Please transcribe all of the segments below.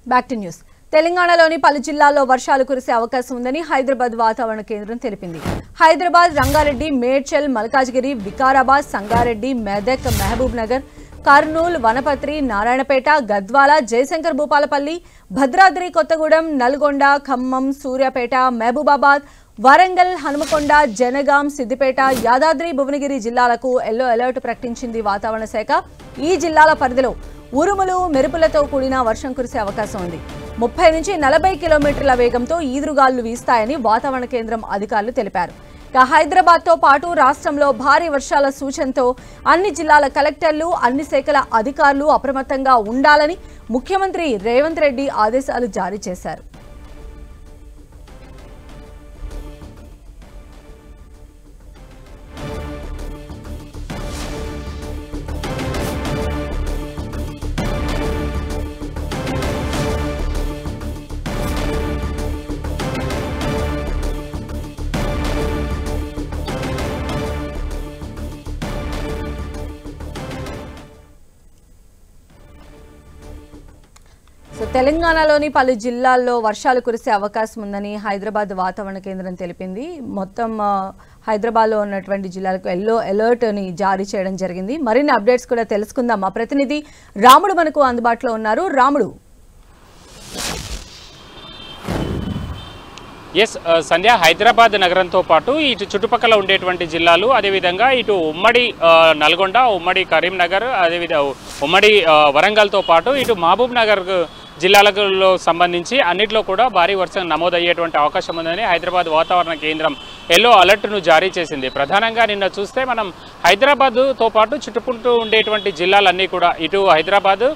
Back to news. తెలంగాణలోని పలు జిల్లాల్లో వర్షాలు కురిసే అవకాశం ఉందని హైదరాబాద్ వాతావరణ కేంద్రం తెలిపింది. హైదరాబాద్, రంగారెడ్డి, మేడ్చల్, మల్కాజ్గిరి, వికారాబాద్, సంగారెడ్డి, మెదక్, మహబూబ్ నగర్, కర్నూలు, వనపర్తి, నారాయణపేట, గద్వాల, జయశంకర్ భూపాలపల్లి, భద్రాద్రి కొత్తగూడెం, నల్గొండ, ఖమ్మం, సూర్యాపేట, మహబూబాబాద్, వరంగల్, హనుమకొండ, జనగాం, సిద్దిపేట, యాదాద్రి, భువనగిరి జిల్లాలకు ఎల్లో అలర్ట్ ప్రకటించింది వాతావరణ శాఖ. ఈ జిల్లాల పరిధిలో ఉరుములు, మెరుపులతో కూడిన వర్షం కురిసే అవకాశం ఉంది. 30 నుంచి 40 కిలోమీటర్ల వేగంతో ఈదురుగాలు వీస్తాయని వాతావరణ కేంద్రం అధికారులు తెలిపారు. హైదరాబాద్తో పాటు రాష్ట్రంలో భారీ వర్షాల సూచనతో అన్ని జిల్లాల కలెక్టర్లు, అన్ని శాఖల అధికారులు అప్రమత్తంగా ఉండాలని ముఖ్యమంత్రి రేవంత్ రెడ్డి ఆదేశాలు జారీ చేశారు. తెలంగాణలోని పలు జిల్లాల్లో వర్షాలు కురిసే అవకాశం ఉందని హైదరాబాద్ వాతావరణ కేంద్రం తెలిపింది. మొత్తం హైదరాబాద్లో ఉన్నటువంటి జిల్లాలకు ఎల్లో అలర్ట్ని జారీ చేయడం జరిగింది. మరిన్ని అప్డేట్స్ కూడా తెలుసుకుందాం. మా ప్రతినిధి రాముడు మనకు అందుబాటులో ఉన్నారు. రాముడు. ఎస్ సంధ్య, హైదరాబాద్ నగరంతో పాటు ఇటు చుట్టుపక్కల ఉండేటువంటి జిల్లాలు, అదేవిధంగా ఇటు ఉమ్మడి నల్గొండ, ఉమ్మడి కరీంనగర్, అదేవిధంగా ఉమ్మడి వరంగల్తో పాటు ఇటు మహబూబ్ నగర్ జిల్లాలకు సంబంధించి అన్నింటిలో కూడా భారీ వర్షం నమోదయ్యేటువంటి అవకాశం ఉందని హైదరాబాద్ వాతావరణ కేంద్రం ఎల్లో అలర్ట్ను జారీ చేసింది. ప్రధానంగా నిన్న చూస్తే మనం హైదరాబాద్తో పాటు చుట్టుకుంటూ ఉండేటువంటి జిల్లాలన్నీ కూడా ఇటు హైదరాబాద్,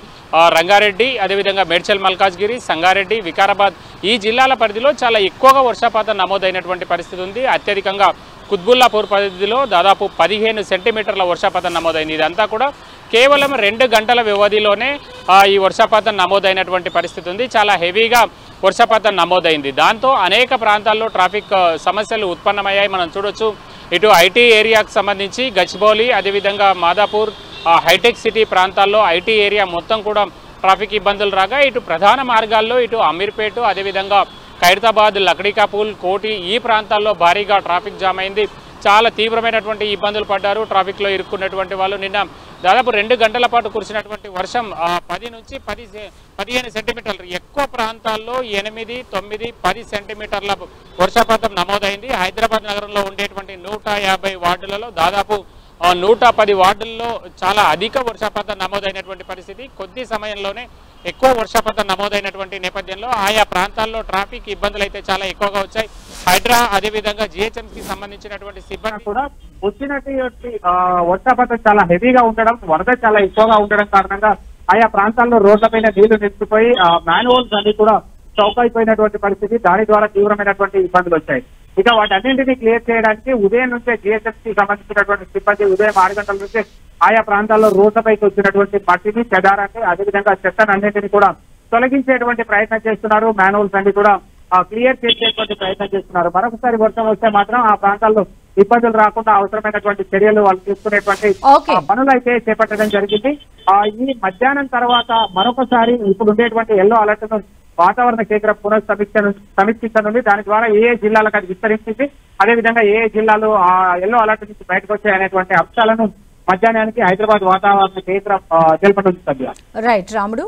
రంగారెడ్డి, అదేవిధంగా మేడ్చల్, మల్కాజ్గిరి, సంగారెడ్డి, వికారాబాద్ ఈ జిల్లాల పరిధిలో చాలా ఎక్కువగా వర్షపాతం నమోదైనటువంటి పరిస్థితి ఉంది. అత్యధికంగా కుత్బుల్లాపూర్ పరిధిలో దాదాపు 15 సెంటీమీటర్ల వర్షపాతం నమోదైంది. ఇదంతా కూడా కేవలం 2 గంటల వ్యవధిలోనే ఈ వర్షపాతం నమోదైనటువంటి పరిస్థితి ఉంది. చాలా హెవీగా వర్షపాతం నమోదైంది. దాంతో అనేక ప్రాంతాల్లో ట్రాఫిక్ సమస్యలు ఉత్పన్నమయ్యాయి. మనం చూడొచ్చు, ఇటు ఐటీ ఏరియాకు సంబంధించి గచ్చిబౌలి, అదేవిధంగా మాదాపూర్, హైటెక్ సిటీ ప్రాంతాల్లో ఐటీ ఏరియా మొత్తం కూడా ట్రాఫిక్ ఇబ్బందులు రాగా, ఇటు ప్రధాన మార్గాల్లో ఇటు అమీర్పేట, అదేవిధంగా ఖైరతాబాద్, లక్డీకాపూల్, కోటి ఈ ప్రాంతాల్లో భారీగా ట్రాఫిక్ జామ్ అయింది. చాలా తీవ్రమైనటువంటి ఇబ్బందులు పడ్డారు ట్రాఫిక్లో ఇరుక్కున్నటువంటి వాళ్ళు. నిన్న దాదాపు 2 గంటల పాటు కురిసినటువంటి వర్షం 10 నుంచి 15 సెంటీమీటర్లు, ఎక్కువ ప్రాంతాల్లో 8, 9, 10 సెంటీమీటర్ల వర్షపాతం నమోదైంది. హైదరాబాద్ నగరంలో ఉండేటువంటి 150 వార్డులలో దాదాపు 110 వార్డుల్లో చాలా అధిక వర్షపాతం నమోదైనటువంటి పరిస్థితి. కొద్ది సమయంలోనే ఎక్కువ వర్షపాతం నమోదైనటువంటి నేపథ్యంలో ఆయా ప్రాంతాల్లో ట్రాఫిక్ ఇబ్బందులు అయితే చాలా ఎక్కువగా వచ్చాయి. హైడ్రా, అదేవిధంగా జిహెచ్ఎంసీ సంబంధించినటువంటి సిబ్బంది కూడా వచ్చినటువంటి వర్షపాతం చాలా హెవీగా ఉండడం, వరద చాలా ఎక్కువగా ఉండడం కారణంగా ఆయా ప్రాంతాల్లో రోడ్లపైన నీళ్లు నిలిచిపోయి మాన్హోల్స్ అన్ని కూడా చౌకైపోయినటువంటి పరిస్థితి. దాని ద్వారా తీవ్రమైనటువంటి ఇబ్బందులు వచ్చాయి. ఇక వాటన్నింటినీ క్లియర్ చేయడానికి ఉదయం నుంచే జిహెచ్ఎంసీ సంబంధించినటువంటి సిబ్బంది ఉదయం 6 గంటల నుంచే ఆయా ప్రాంతాల్లో రోడ్లపైకి వచ్చినటువంటి మట్టిని, చెదారాన్ని, అదేవిధంగా చెత్తను అన్నింటినీ కూడా తొలగించేటువంటి ప్రయత్నం చేస్తున్నారు. మాన్హోల్స్ అన్ని కూడా క్లియర్ చేసేటువంటి ప్రయత్నం చేస్తున్నారు. మరొకసారి వర్షం వస్తే మాత్రం ఆ ప్రాంతాల్లో ఇబ్బందులు రాకుండా అవసరమైనటువంటి చర్యలు వాళ్ళు తీసుకునేటువంటి పనులు అయితే చేపట్టడం జరిగింది. ఈ మధ్యాహ్నం తర్వాత మరొకసారి ఇప్పుడు ఉండేటువంటి ఎల్లో అలర్ట్ ను వాతావరణ కేంద్రం సమీక్షించనుంది. దాని ద్వారా ఏ జిల్లాలకు అది విస్తరించింది, అదేవిధంగా ఏ జిల్లాలు ఆ ఎల్లో అలర్ట్ నుంచి బయటకు వచ్చాయనేటువంటి అంశాలను మధ్యాహ్నానికి హైదరాబాద్ వాతావరణ కేంద్రం తెలుపనుంది. రైట్ రాముడు.